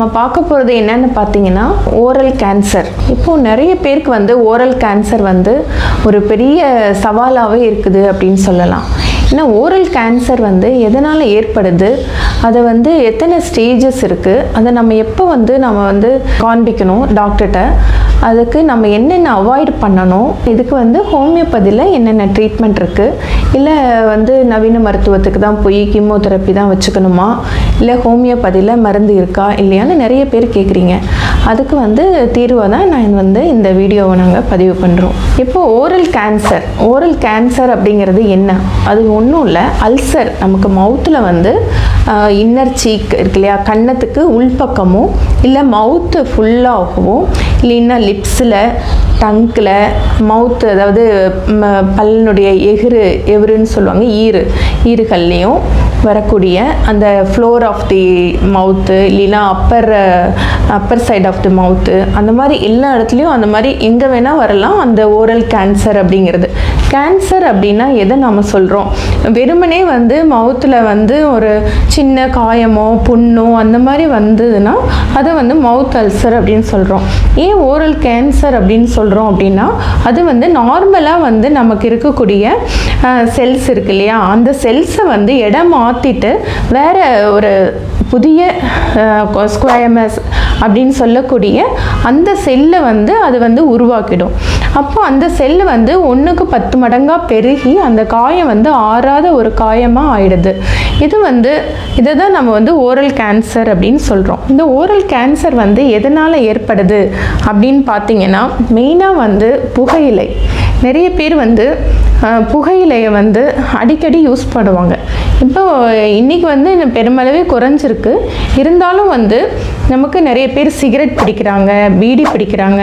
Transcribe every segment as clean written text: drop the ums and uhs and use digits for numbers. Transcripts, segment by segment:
நம்ம பார்க்க போகிறது என்னன்னு பார்த்தீங்கன்னா ஓரல் கேன்சர். இப்போது நிறைய பேருக்கு வந்து ஓரல் கேன்சர் வந்து ஒரு பெரிய சவாலாகவே இருக்குது அப்படின்னு சொல்லலாம். ஏன்னா ஓரல் கேன்சர் வந்து எதனால் ஏற்படுது, அதை வந்து எத்தனை ஸ்டேஜஸ் இருக்குது, அதை நம்ம எப்போ வந்து நம்ம வந்து காண்பிக்கணும் டாக்டர்கிட்ட, அதுக்கு நம்ம என்னென்ன அவாய்ட் பண்ணணும், இதுக்கு வந்து ஹோமியோபதியில் என்னென்ன ட்ரீட்மெண்ட் இருக்குது, இல்லை வந்து நவீன மருத்துவத்துக்கு தான் போய் கீமோதெரப்பி தான் வச்சுக்கணுமா, இல்லை ஹோமியோபதியில் மருந்து இருக்கா இல்லையான்னு நிறைய பேர் கேட்குறீங்க. அதுக்கு வந்து தீர்வை தான் நான் வந்து இந்த வீடியோவை நாங்கள் பதிவு பண்ணுறோம். இப்போது ஓரல் கேன்சர் அப்படிங்கிறது என்ன? அது ஒன்றும் இல்லை, அல்சர். நமக்கு மவுத்தில் வந்து இன்னர் சீக் இருக்கு இல்லையா, கன்னத்துக்கு உள்பக்கமும் இல்லை மவுத்து ஃபுல்லாகவும் இல்லைன்னா லிப்ஸில், டங்கில், மவுத்து, அதாவது பல்லினுடைய எவருன்னு சொல்லுவாங்க, ஈறுகள்லேயும் வரக்கூடிய அந்த ஃப்ளோர் ஆஃப் தி மவுத்து இல்லைன்னா அப்பர் சைட் ஆஃப் தி மவுத்து, அந்த மாதிரி எல்லா இடத்துலையும் அந்த மாதிரி எங்கே வேணால் வரலாம் அந்த ஓரல் கேன்சர் அப்படிங்கிறது. கேன்சர் அப்படின்னா எதை நாம் சொல்கிறோம்? வெறுமனே வந்து மவுத்தில் வந்து ஒரு சின்ன காயமோ புண்ணோ அந்த மாதிரி வந்ததுன்னா அதை வந்து மவுத் அல்சர் அப்படின்னு சொல்கிறோம். ஏன் ஓரல் கேன்சர் அப்படின்னு சொல்கிறோம் அப்படின்னா, அது வந்து நார்மலாக வந்து நமக்கு இருக்கக்கூடிய செல்ஸ் இருக்கு இல்லையா, அந்த செல்ஸை வந்து இடம் மாற்றிட்டு வேற ஒரு புதிய ஸ்குவாமஸ் அப்படின்னு சொல்லக்கூடிய அந்த செல்லை வந்து அது வந்து உருவாக்கிடும். அப்போ அந்த செல் வந்து 1க்கு 10 மடங்காக பெருகி அந்த காயம் வந்து ஆறாத ஒரு காயமாக ஆயிடுது. இதை தான் நம்ம வந்து ஓரல் கேன்சர் அப்படின்னு சொல்கிறோம். இந்த ஓரல் கேன்சர் வந்து எதனால் ஏற்படுது அப்படின்னு பார்த்தீங்கன்னா, மெயினாக வந்து புகையிலை. நிறைய பேர் வந்து புகையிலையை வந்து அடிக்கடி யூஸ் பண்ணுவாங்க. இப்போ இன்றைக்கி வந்து பெருமளவே குறைஞ்சிருக்கு. இருந்தாலும் வந்து நமக்கு நிறைய பேர் சிகரெட் பிடிக்கிறாங்க, பீடி பிடிக்கிறாங்க.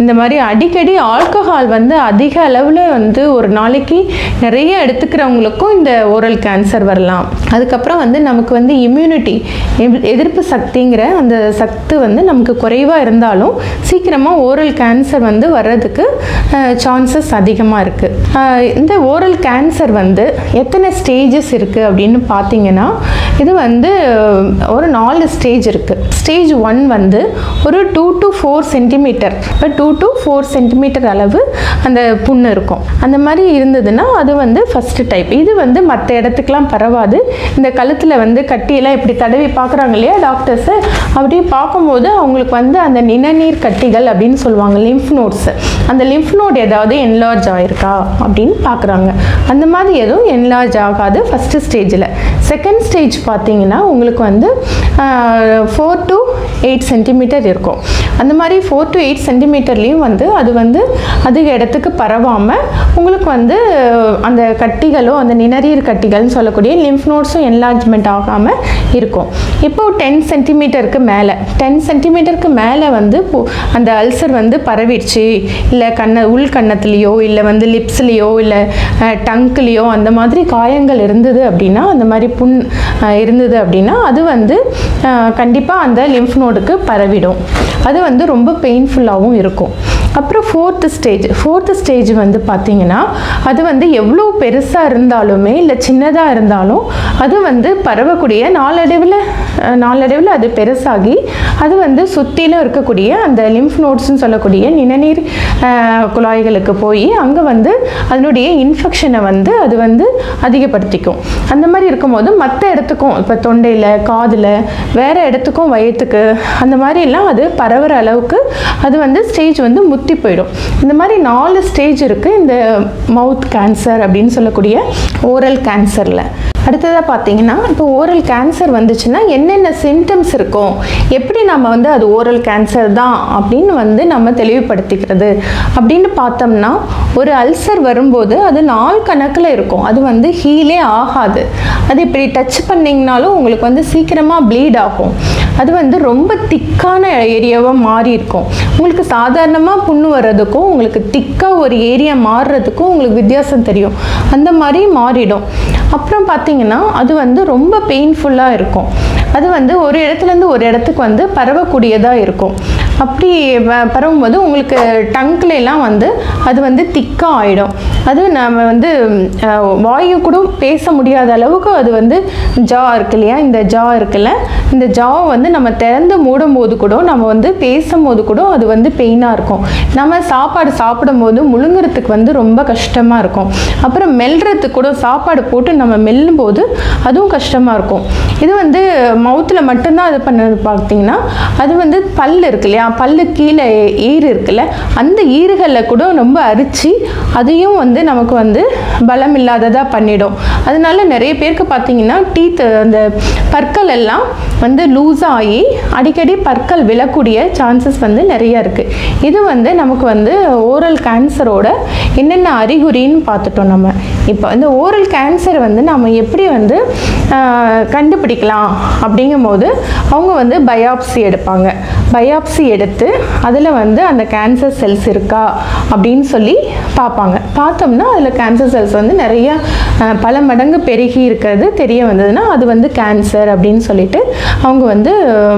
இந்த மாதிரி அடிக்கடி ஆல்கஹால் வந்து அதிக அளவில் வந்து ஒரு நாளைக்கு நிறைய எடுத்துக்கிறவங்களுக்கும் இந்த ஓரல் கேன்சர் வரலாம். அதுக்கப்புறம் வந்து நமக்கு வந்து இம்யூனிட்டி, எதிர்ப்பு சக்திங்கிற அந்த சக்தி வந்து நமக்கு குறைவாக இருந்தாலும் சீக்கிரமாக ஓரல் கேன்சர் வந்து வர்றதுக்கு சான்சஸ் அதிகமாக இருக்குது. இந்த ஓரல் கேன்சர் வந்து எத்தனை ஸ்டேஜஸ் இருக்குது அப்படின்னு பார்த்தீங்கன்னா, இது வந்து ஒரு 4 ஸ்டேஜ் இருக்குது. ஸ்டேஜ் 1 வந்து ஒரு 2 to 4 சென்டிமீட்டர், இப்போ 2 to 4 சென்டிமீட்டர் அளவு அந்த புண்ணு இருக்கும். அந்த மாதிரி இருந்ததுன்னா அது வந்து ஃபஸ்ட்டு டைப். இது வந்து மற்ற இடத்துக்கெலாம் பரவாது. இந்த கழுத்தில் வந்து கட்டியெல்லாம் இப்படி தடவி பார்க்குறாங்க இல்லையா டாக்டர்ஸு, அப்படி பார்க்கும்போது அவங்களுக்கு வந்து அந்த நிணநீர் கட்டிகள் அப்படின்னு சொல்லுவாங்க, லிம்ஃப் நோட்ஸு, அந்த லிம்ஃப் நோட் ஏதாவது என்லார்ஜ் ஆகிருக்கா அப்படின்னு பார்க்குறாங்க. அந்த மாதிரி எதுவும் என்லார்ஜ் ஆகாது ஃபஸ்ட்டு ஸ்டேஜில். செகண்ட் ஸ்டேஜ் பார்த்தீங்கன்னா உங்களுக்கு வந்து 4 to 8 சென்டிமீட்டர் இருக்கும். அந்த மாதிரி 4 to 8 சென்டிமீட்டர்லேயும் வந்து அது வந்து அதிக இடத்துக்கு பரவாமல் உங்களுக்கு வந்து அந்த கட்டிகளோ அந்த நிணநீர் கட்டிகள்னு சொல்லக்கூடிய லிம்ஃப் நோட்ஸும் என்லார்ஜ்மெண்ட் ஆகாமல் இருக்கும். இப்போது 10 சென்டிமீட்டருக்கு மேலே 10 சென்டிமீட்டருக்கு மேலே வந்து அந்த அல்சர் வந்து பரவிடுச்சு, இல்லை உள்கன்னத்துலேயோ இல்லை வந்து லிப்ஸ்லேயோ இல்லை டங்க்லேயோ அந்த மாதிரி காயங்கள் இருந்தது அப்படின்னா, அந்த மாதிரி புண் இருந்தது அப்படின்னா அது வந்து கண்டிப்பாக அந்த லிம்ஃப் நோடுக்கு பரவிடும். அது வந்து ரொம்ப பெயின்ஃபுல்லாகவும் இருக்கும். அப்புறம் ஃபோர்த்து ஸ்டேஜ் வந்து பார்த்திங்கன்னா, அது வந்து எவ்வளோ பெருசாக இருந்தாலுமே இல்லை சின்னதாக இருந்தாலும் அது வந்து பரவக்கூடிய நாளடைவில் அது பெருசாகி அது வந்து சுற்றிலும் இருக்கக்கூடிய அந்த லிம்ஃப் நோட்ஸ்ன்னு சொல்லக்கூடிய நிணநீர் குழாய்களுக்கு போய் அங்கே வந்து அதனுடைய இன்ஃபெக்ஷனை வந்து அது வந்து அதிகப்படுத்திக்கும். அந்த மாதிரி இருக்கும்போது மற்ற இடத்துக்கும், இப்போ தொண்டையில், காதில், வேறு இடத்துக்கும், வயிற்றுக்கு, அந்த மாதிரிலாம் அது பரவுற அளவுக்கு அது வந்து ஸ்டேஜ் வந்து முத்தி போயிடும். இந்த மாதிரி 4 ஸ்டேஜ் இருக்குது இந்த மவுத் கேன்சர் அப்படின்னு சொல்லக்கூடிய ஓரல் கேன்சரில். அடுத்ததாக பார்த்தீங்கன்னா, இப்போ ஓரல் கேன்சர் வந்துச்சுன்னா என்னென்ன சிம்டம்ஸ் இருக்கும், எப்படி நம்ம வந்து அது ஓரல் கேன்சர் தான் அப்படின்னு வந்து நம்ம தெளிவுபடுத்திக்கிறது அப்படின்னு பார்த்தோம்னா, ஒரு அல்சர் வரும்போது அது நாள் கணக்கில் இருக்கும். அது வந்து ஹீலே ஆகாது. அது இப்படி டச் பண்ணிங்கனாலும் உங்களுக்கு வந்து சீக்கிரமாக ப்ளீட் ஆகும். அது வந்து ரொம்ப திக்கான ஏரியாவாக மாறி இருக்கும். உங்களுக்கு சாதாரணமாக புண்ணு வர்றதுக்கும் உங்களுக்கு திக்காக ஒரு ஏரியா மாறுறதுக்கும் உங்களுக்கு வித்தியாசம் தெரியும். அந்த மாதிரி மாறிடும். அப்புறம் பார்த்தீங்கன்னா அது வந்து ரொம்ப பெயின்ஃபுல்லாக இருக்கும். அது வந்து ஒரு இடத்துலேருந்து ஒரு இடத்துக்கு வந்து பரவக்கூடியதாக இருக்கும். அப்படி பரவும்போது உங்களுக்கு டங்க்லாம் வந்து அது வந்து திக்காக ஆகிடும். அது நம்ம வந்து வாயு கூட பேச முடியாத அளவுக்கு அது வந்து ஜா இருக்கு இல்லையா, இந்த ஜா இருக்குல்ல, இந்த ஜாவை வந்து நம்ம திறந்து மூடும்போது கூட நம்ம வந்து பேசும்போது கூட அது வந்து பெயினாக இருக்கும். நம்ம சாப்பாடு சாப்பிடும்போது முழுங்குறதுக்கு வந்து ரொம்ப கஷ்டமாக இருக்கும். அப்புறம் மெல்றதுக்கு கூட சாப்பாடு போட்டு நம்ம மெல்லும்போது அதுவும் கஷ்டமாக இருக்கும். இது வந்து மவுத்தில் மட்டும்தான் இது பண்ணது பார்த்தீங்கன்னா, அது வந்து பல் இருக்கு இல்லையா, பல்லு கீழே ஈறு இருக்குல்ல, அந்த ஈறுகளில் கூட ரொம்ப அரிச்சு அதையும் வந்து நமக்கு வந்து பலம் இல்லாததாக பண்ணிடும். அதனால நிறைய பேருக்கு பார்த்தீங்கன்னா டீத் அந்த பற்கள் எல்லாம் வந்து லூஸாக ஆகி அடிக்கடி பற்கள் விழக்கூடிய சான்சஸ் வந்து நிறைய இருக்குது. இது வந்து நமக்கு வந்து ஓரல் கேன்சரோட என்னென்ன அறிகுறின்னு பார்த்துட்டோம். நம்ம இப்போ இந்த ஓரல் கேன்சர் வந்து நம்ம எப்படி வந்து கண்டுபிடிக்கலாம் அப்படிங்கும்போது அவங்க வந்து பயாப்சி எடுப்பாங்க. பயாப்சி எடுத்து அதில் வந்து அந்த கேன்சர் செல்ஸ் இருக்கா அப்படின்னு சொல்லி பார்ப்பாங்க. பார்த்தோம்னா அதில் கேன்சர் செல்ஸ் வந்து நிறைய பல மடங்கு பெருகி இருக்கிறது தெரிய வந்ததுன்னா அது வந்து கேன்சர் அப்படின்னு சொல்லிட்டு அவங்க வந்து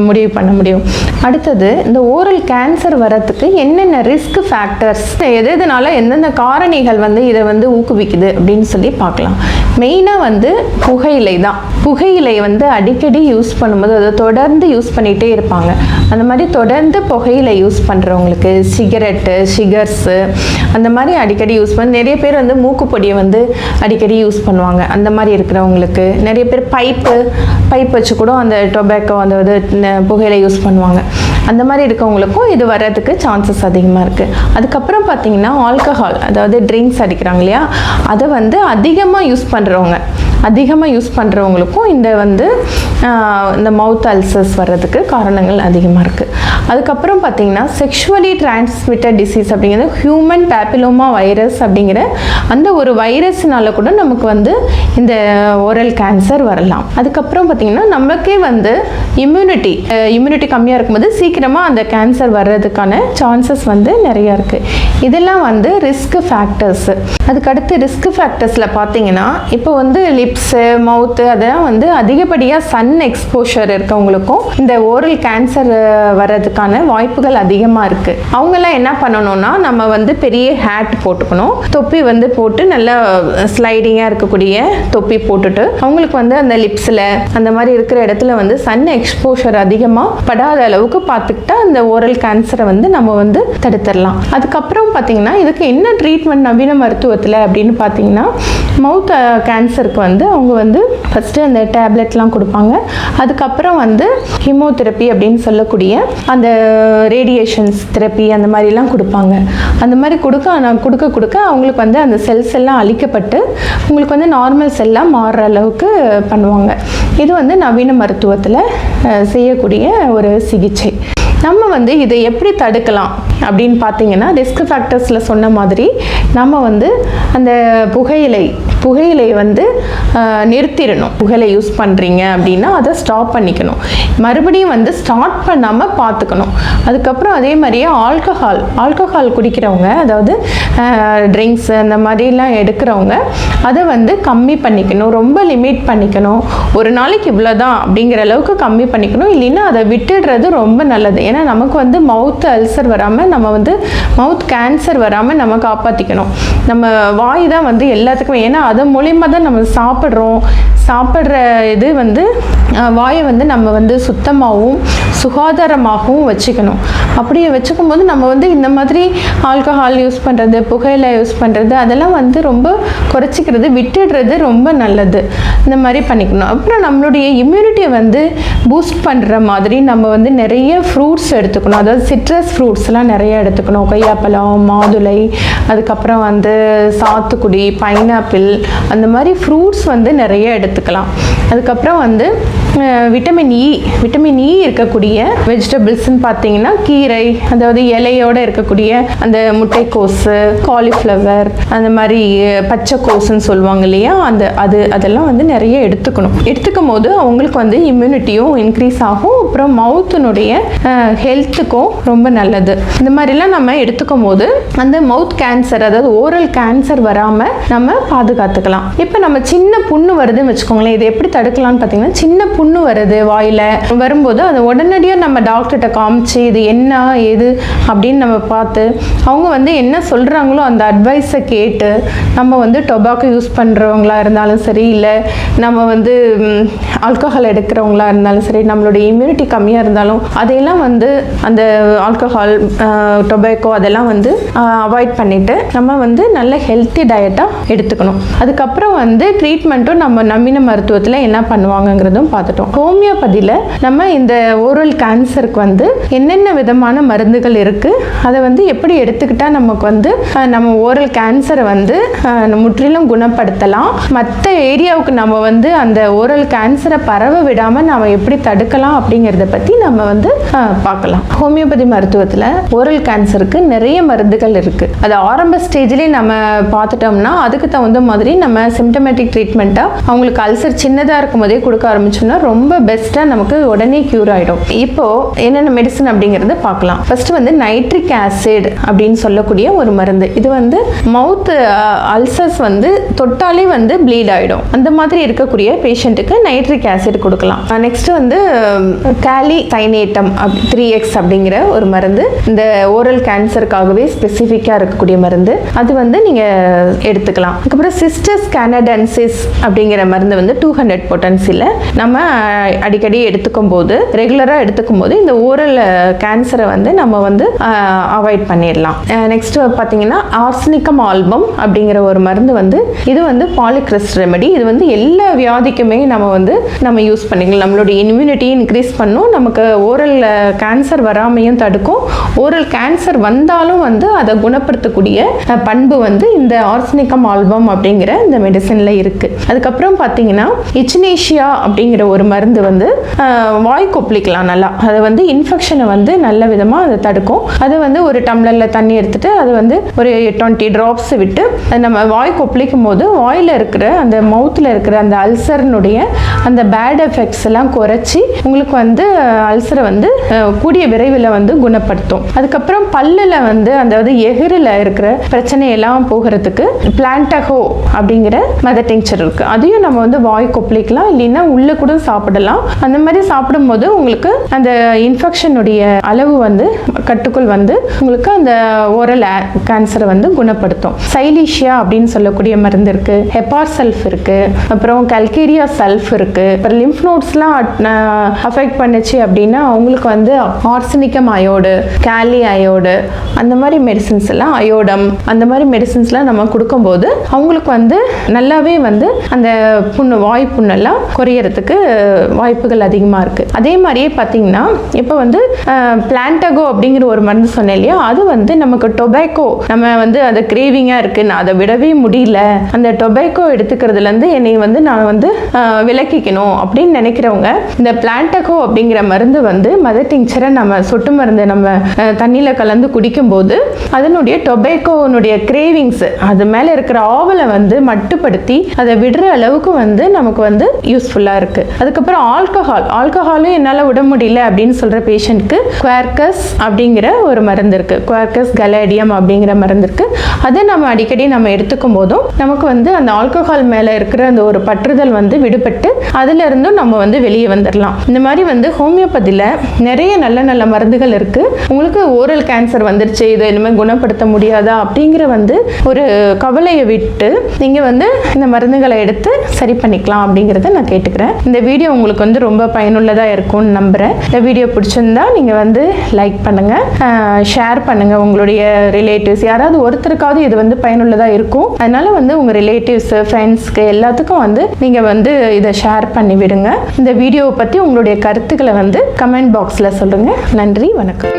முடிவு பண்ண முடியும். அடுத்தது இந்த ஓரல் கேன்சர் வரத்துக்கு என்னென்ன ரிஸ்க் ஃபேக்டர்ஸ், எதனால எந்தெந்த காரணிகள் வந்து இதை வந்து ஊக்குவிக்குது அப்படின்னு சொல்லி பார்க்கலாம். மெயினாக வந்து புகையிலை தான். புகையிலை வந்து அடிக்கடி யூஸ் பண்ணும்போது அதை தொடர்ந்து யூஸ் பண்ணிகிட்டே இருப்பாங்க. அந்த மாதிரி தொடர்ந்து புகையிலை யூஸ் பண்ணுறவங்களுக்கு சிகரெட்டு, சிகர்ஸு அந்த மாதிரி அடிக்கடி யூஸ் பண்ண, நிறைய பேர் வந்து மூக்குப்பொடியை வந்து அடிக்கடி யூஸ் பண்ணுவாங்க. அந்த மாதிரி இருக்கிறவங்களுக்கு நிறைய பேர் பைப் வச்சு கூட அந்த டொபாக்கோ அந்த புகையிலை யூஸ் பண்ணுவாங்க. அந்த மாதிரி இருக்கவங்களுக்கும் இது வர்றதுக்கு சான்சஸ் அதிகமாக இருக்குது. அதுக்கப்புறம் பார்த்தீங்கன்னா ஆல்கஹால், அதாவது ட்ரிங்க்ஸ் அடிக்கிறாங்க இல்லையா, அதை வந்து அதிகமாக யூஸ் பண்ணுறவங்களுக்கும் இந்த மவுத் அல்சர்ஸ் வர்றதுக்கு காரணங்கள் அதிகமாக இருக்குது. அதுக்கப்புறம் பார்த்தீங்கன்னா செக்ஷுவலி டிரான்ஸ்மிட்டட் டிசீஸ் அப்படிங்கிறது ஹியூமன் பேப்பிலோமா வைரஸ் அப்படிங்கிற அந்த ஒரு வைரஸ்னால கூட நமக்கு வந்து இந்த ஓரல் கேன்சர் வரலாம். அதுக்கப்புறம் பார்த்தீங்கன்னா நமக்கே வந்து இம்யூனிட்டி கம்மியாக இருக்கும்போது சீக்கிரமாக அந்த கேன்சர் வர்றதுக்கான சான்சஸ் வந்து நிறையா இருக்குது. இதெல்லாம் வந்து ரிஸ்க் ஃபேக்டர்ஸு. அதுக்கடுத்து ரிஸ்க் ஃபேக்டர்ஸில் பார்த்தீங்கன்னா இப்போ வந்து லிப்ஸு, மவுத்து அதெல்லாம் வந்து அதிகப்படியாக சன் எக்ஸ்போஷர் இருக்கவங்களுக்கும் இந்த ஓரல் கேன்சர் வர்றதுக்கான வாய்ப்புகள் அதிகமாக இருக்குது. அவங்கெல்லாம் என்ன பண்ணணும்னா நம்ம வந்து பெரிய ஹேட் போட்டுக்கணும், தொப்பி வந்து போட்டு நல்லா ஸ்லைடிங்காக இருக்கக்கூடிய தொப்பி போட்டுட்டு அவங்களுக்கு வந்து அந்த லிப்ஸில் அந்த மாதிரி இருக்கிற இடத்துல வந்து சன் எக்ஸ்போஷர் அதிகமாக படாத அளவுக்கு பார்த்துக்கிட்டா அந்த ஓரல் கேன்சரை வந்து நம்ம வந்து தடுத்துடலாம். அதுக்கப்புறம் பார்த்தீங்கன்னா இதுக்கு என்ன ட்ரீட்மெண்ட் நவீன மருத்துவத்தில் அப்படின்னு பார்த்தீங்கன்னா, மவுத் கேன்சருக்கு வந்து அவங்க வந்து ஃபஸ்ட்டு அந்த டேப்லெட்லாம் கொடுப்பாங்க. அதுக்கப்புறம் வந்து ஹீமோதெரப்பி அப்படின்னு சொல்லக்கூடிய அந்த ரேடியேஷன்ஸ் தெரப்பி அந்த மாதிரிலாம் கொடுப்பாங்க. அந்த மாதிரி கொடுக்க அவங்களுக்கு வந்து அந்த செல்ஸ் எல்லாம் அழிக்கப்பட்டு உங்களுக்கு வந்து நார்மல் செல்லாக மாறுற அளவுக்கு பண்ணுவாங்க. இது வந்து நவீன மருத்துவத்தில் செய்யக்கூடிய ஒரு சிகிச்சை. நம்ம வந்து இதை எப்படி தடுக்கலாம் அப்படின்னு பார்த்தீங்கன்னா, ரிஸ்க் ஃபேக்டர்ஸில் சொன்ன மாதிரி நம்ம வந்து அந்த புகையிலை வந்து நிறுத்திடணும். புகையிலை யூஸ் பண்ணுறீங்க அப்படின்னா அதை ஸ்டாப் பண்ணிக்கணும். மறுபடியும் வந்து ஸ்டார்ட் பண்ணாமல் பார்த்துக்கணும். அதுக்கப்புறம் அதே மாதிரியே ஆல்கஹால் குடிக்கிறவங்க, அதாவது ட்ரிங்க்ஸ் அந்த மாதிரிலாம் எடுக்கிறவங்க அதை வந்து கம்மி பண்ணிக்கணும், ரொம்ப லிமிட் பண்ணிக்கணும். ஒரு நாளைக்கு இவ்வளோதான் அப்படிங்கிற அளவுக்கு கம்மி பண்ணிக்கணும். இல்லைன்னா அதை விட்டுடுறது ரொம்ப நல்லது. ஏன்னா நமக்கு வந்து மவுத் அல்சர் வராமல், நம்ம வந்து மவுத் கேன்சர் வராமல் நம்ம காப்பாற்றிக்கணும். நம்ம வாய் தான் வந்து எல்லாத்துக்குமே, ஏன்னா அது மூலியமாக தான் நம்ம சாப்பிட்ற இது வந்து வாயை வந்து நம்ம வந்து சுத்தமாகவும் சுகாதாரமாகவும் வச்சுக்கணும். அப்படியே வச்சுக்கும் போது நம்ம வந்து இந்த மாதிரி ஆல்கஹால் யூஸ் பண்ணுறது, புகையிலை யூஸ் பண்ணுறது அதெல்லாம் வந்து ரொம்ப குறைச்சிக்கிறது, விட்டுடுறது ரொம்ப நல்லது. இந்த மாதிரி பண்ணிக்கணும். அப்புறம் நம்மளுடைய இம்யூனிட்டியை வந்து பூஸ்ட் பண்ணுற மாதிரி நம்ம வந்து நிறைய ஃப்ரூட்ஸ் எடுத்துக்கணும். அதாவது சிட்ரஸ் ஃப்ரூட்ஸ்லாம் நிறைய எடுத்துக்கணும். கொய்யாப்பழம், மாதுளை, அதுக்கப்புறம் வந்து சாத்துக்குடி, பைனாப்பிள் அந்த மாதிரி ஃப்ரூட்ஸ் வந்து நிறைய எடுத்துக்கலாம். அதுக்கப்புறம் வந்து விட்டமின் இ இருக்கக்கூடிய வெஜிடபிள்ஸ்ன்னு பார்த்தீங்கன்னா கீரை, அதாவது இலையோடு இருக்கக்கூடிய அந்த முட்டைக்கோசு, காலிஃப்ளவர், அந்த மாதிரி பச்சைக்கோசுன்னு சொல்லுவாங்க இல்லையா, அதெல்லாம் வந்து நிறைய எடுத்துக்கும் போது அவங்களுக்கு வந்து இம்யூனிட்டியும் இன்க்ரீஸ் ஆகும். அப்புறம் மவுத்தினுடைய ஹெல்த்துக்கும் ரொம்ப நல்லது. இந்த மாதிரிலாம் நம்ம எடுத்துக்கும் போது அந்த மவுத் கேன்சர், அதாவது ஓரல் கேன்சர் வராமல் நம்ம பாதுகாத்துக்கலாம். இப்போ நம்ம சின்ன புண்ணு வருதுன்னு வச்சுக்கோங்களேன், இதை எப்படி தடுக்கலாம்னு பார்த்தீங்கன்னா, சின்ன புண்ணு வருது வாயில் வரும்போது அதை உடனடியாக நம்ம டாக்டர்கிட்ட காமிச்சு இது என்ன ஏது அப்படின்னு நம்ம பார்த்து அவங்க வந்து என்ன சொல்கிறாங்களோ அந்த அட்வைஸை கேட்டு நம்ம வந்து டொபாக்கோ யூஸ் பண்ணுறவங்களா இருந்தாலும் சரி, இல்லை நம்ம வந்து ஆல்கஹால் எடுக்கிறவங்களா இருந்தாலும் சரி, நம்மளுடைய இம்யூனிட்டி கம்மியாக இருந்தாலும் அதையெல்லாம் வந்து அந்த ஆல்கஹால் டொபாக்கோ அதெல்லாம் வந்து அவாய்ட் பண்ணிவிட்டு நம்ம வந்து நல்ல ஹெல்த்தி டயட்டாக எடுத்துக்கணும். அதுக்கப்புறம் வந்து ட்ரீட்மெண்ட்டும் நம்ம நவீன மருத்துவத்தில் என்ன பண்ணுவாங்கங்கிறதும் பார்த்துட்டோம். ஹோமியோபதியில் நம்ம இந்த ஓரல் கேன்சருக்கு வந்து என்னென்ன விதமான மருந்துகள் இருக்குது, அதை வந்து எப்படி எடுத்துக்கிட்டால் நமக்கு வந்து நம்ம ஓரல் கேன்சரை வந்து முற்றிலும் குணப்படுத்தலாம், மற்ற ஏரியாவுக்கு நம்ம வந்து அந்த ஓரல் கேன்சரை பரவ விடாமல் நம்ம எப்படி தடுக்கலாம் அப்படிங்கிறத பற்றி நம்ம வந்து பார்க்கலாம். ஹோமியோபதி மருத்துவத்தில் ஓரல் கேன்சருக்கு நிறைய மருந்துகள் இருக்குது. அது ஆரம்ப ஸ்டேஜ்லேயே நம்ம பார்த்துட்டோம்னா அதுக்கு தகுந்த மாதிரி நம்ம சிம்டமேட்டிக் ட்ரீட்மெண்ட்டாக அவங்களுக்கு அல்சர் சின்னதாக இருக்கும் போதே கொடுக்க ஆரம்பிச்சோம்னா ரொம்ப பெஸ்ட்டாக நமக்கு உடனே க்யூர் ஆகிடும். இப்போது என்னென்ன மெடிசன் அப்படிங்கிறத பார்க்கலாம். ஃபர்ஸ்ட் வந்து நைட்ரிக் ஆசிட் அப்படின்னு சொல்லக்கூடிய ஒரு மருந்து. இது வந்து மவுத் அல்சர்ஸ் வந்து தொட்டாலே வந்து ப்ளீட் ஆகிடும். அந்த மாதிரி இருக்கக்கூடிய பேஷண்ட்டுக்கு நைட்ரிக் ஆசிட் கொடுக்கலாம். நெக்ஸ்ட் வந்து காலி சைனேட்டம் 3x அப்படிங்கிற ஒரு மருந்து. இந்த ஓரல் கேன்சருக்காகவே ஸ்பெசிஃபிக்காக இருக்கக்கூடிய மருந்து. அது வந்து நீங்கள் எடுத்துக்கலாம். அதுக்கப்புறம் சிஸ்டர்ஸ் கேனடென்சிஸ் அப்படிங்கிற மருந்து வந்து 200 பொட்டன்சியில் நம்ம அடிக்கடி எடுத்துக்கும் போது, ரெகுலராக எடுத்துக்கும் போது இந்த ஓரல் கேன்சரை வந்து நம்ம வந்து அவாய்ட் பண்ணிடலாம். நெக்ஸ்ட் பார்த்தீங்கன்னா ஆர்சனிக்கம் ஆல்பம் அப்படிங்கிற ஒரு மருந்து வந்து இது வந்து பாலிக்ரிஸ்ட் ரெமெடி. இது வந்து எல்லா வியாதிக்குமே நம்ம யூஸ் பண்ணிக்கலாம். நம்மளுடைய இம்யூனிட்டி இன்க்ரீஸ் பண்ணும், நமக்கு ஓரல் கேன்சர் வராமையும் தடுக்கும், ஓரல் கேன்சர் வந்தாலும் வந்து அதை குணப்படுத்தக்கூடிய பண்பு வந்து இந்த ஆர்சனிக்கம் ஆல்பம் அப்படிங்கிற இந்த மெடிசனில் இருக்குது. அதுக்கப்புறம் பார்த்தீங்கன்னா இச்சினேஷியா அப்படிங்கிற ஒரு மருந்து வந்து வாய் கொப்பளிக்கலாம் நல்லா. அதை வந்து இன்ஃபெக்ஷனை வந்து நல்ல விதமாக அதை தடுக்கும். அது வந்து ஒரு டம்ளரில் தண்ணி எடுத்துட்டு அது வந்து ஒரு 20 ட்ராப்ஸ் விட்டு அது நம்ம வாய் கொப்பளிக்கும் போது வாயில் இருக்கிற அந்த மவுத்தில் இருக்கிற அந்த அல்சர்னுடைய அந்த பேட் எஃபெக்ட்ஸ் எல்லாம் குறைச்சி உங்களுக்கு வந்து அல்சரை வந்து கூடிய விரைவில் வந்து குணப்படுத்தும். அதுக்கப்புறம் பல்லில் வந்து அதாவது எகிரில் இருக்கிற பிரச்சனையெல்லாம் போகிறதுக்கு பிளான்டகோ அப்படிங்கிற மதர் டிங்சர் இருக்கு. அதையும் நம்ம வந்து வாய் கொப்பளிக்கலாம், இல்லைன்னா உள்ள கூட சாப்பிடலாம். அந்த மாதிரி சாப்பிடும்போது உங்களுக்கு அந்த இன்ஃபெக்ஷனுடைய அளவு வந்து கட்டுக்குள் வந்து உங்களுக்கு அந்த ஓரல் கேன்சரை வந்து குணப்படுத்தும். சைலீஷியா அப்படின்னு சொல்லக்கூடிய மருந்து இருக்கு, ஹெப்பார் சல்ஃப் இருக்கு, அப்புறம் கல்கேரியா சல்ஃப் இருக்கு. அப்புறம் லிம்ஃப் நோட்ஸ்லாம் அஃபெக்ட் பண்ணுச்சு அப்படின்னா அவங்களுக்கு வந்து ஆர்சனிக்கம் அயோடு, காலி அயோடு, அந்த மாதிரி மெடிசின்ஸ் எல்லாம், அயோடம், அந்த மாதிரி மெடிசின்ஸ்லாம் நம்ம கொடுக்கும்போது அவங்களுக்கு வந்து நல்லாவே வந்து அந்த புண்ணு, வாய் புண்ணெல்லாம் குறையறதுக்கு வாய்ப்புகள் அதிகமாக இருக்குது. அதே மாதிரியே பார்த்தீங்கன்னா இப்போ வந்து பிளான்டகோ அப்படிங்கிற ஒரு மருந்து சொன்னேன் இல்லையா, அது வந்து நமக்கு டொபாக்கோ நம்ம வந்து அதை கிரேவிங்காக இருக்குது, நான் அதை விடவே முடியல, அந்த டொபாக்கோ எடுத்துக்கிறதுலேருந்து என்னை வந்து நான் வந்து விலக்கிக்கணும் அப்படின்னு நினைக்கிறவங்க இந்த பிளான்டகோ அப்படிங்கிற மருந்து வந்து மதர் டிங்சரை நம்ம சொட்டு மருந்து நம்ம தண்ணியில் கலந்து குடிக்கும்போது அதனுடைய டொபாக்கோனுடைய கிரேவிங்ஸ், அது மேலே இருக்கிற ஆவலை வந்து மட்டுப்படுத்தி அதை விடுற அளவுக்கு வந்து நமக்கு வந்து யூஸ்ஃபுல்லாக இருக்குது. அதுக்கப்புறம் ஆல்கஹாலும் என்னால் விட முடியல அப்படின்னு சொல்கிற பேஷண்ட்க்கு குவார்கஸ் அப்படிங்கிற ஒரு மருந்து இருக்குது, குவார்கஸ் கலேடியம் அப்படிங்கிற மருந்து இருக்குது. அதை நம்ம அடிக்கடி நம்ம எடுத்துக்கும் போதும் நமக்கு வந்து அந்த ஆல்கஹால் மேலே இருக்கிற அந்த ஒரு பற்றுதல் வந்து விடுபட்டு அதிலிருந்தும் நம்ம வந்து வெளியே வந்துடலாம். இந்த மாதிரி வந்து ஹோமியோபதியில் நிறைய நல்ல நல்ல மருந்துகள் இருக்குது. உங்களுக்கு ஓரல் கேன்சர் வந்துருச்சு, இதை இனிமேல் குணப்படுத்த முடியாதா அப்படிங்கிற வந்து ஒரு கவலையை விட்டு நீங்கள் வந்து இந்த மருந்துகளை எடுத்து சரி பண்ணிக்கலாம் அப்படிங்கிறத நான் கேட்டுக்கிறேன். இந்த வீடியோ உங்களுக்கு வந்து ரொம்ப பயனுள்ளதாக இருக்கும்னு நம்புகிறேன். இந்த வீடியோ பிடிச்சிருந்தா நீங்கள் வந்து லைக் பண்ணுங்கள், ஷேர் பண்ணுங்கள். உங்களுடைய ரிலேட்டிவ்ஸ் யாராவது ஒருத்தருக்காவது இது வந்து பயனுள்ளதாக இருக்கும். அதனால் வந்து உங்கள் ரிலேட்டிவ்ஸ், ஃப்ரெண்ட்ஸ்க்கு எல்லாத்துக்கும் வந்து நீங்கள் வந்து இதை ஷேர் பண்ணி விடுங்க. இந்த வீடியோவை பற்றி உங்களுடைய கருத்துக்களை வந்து கமெண்ட் பாக்ஸில் சொல்லுங்கள். நன்றி, வணக்கம்.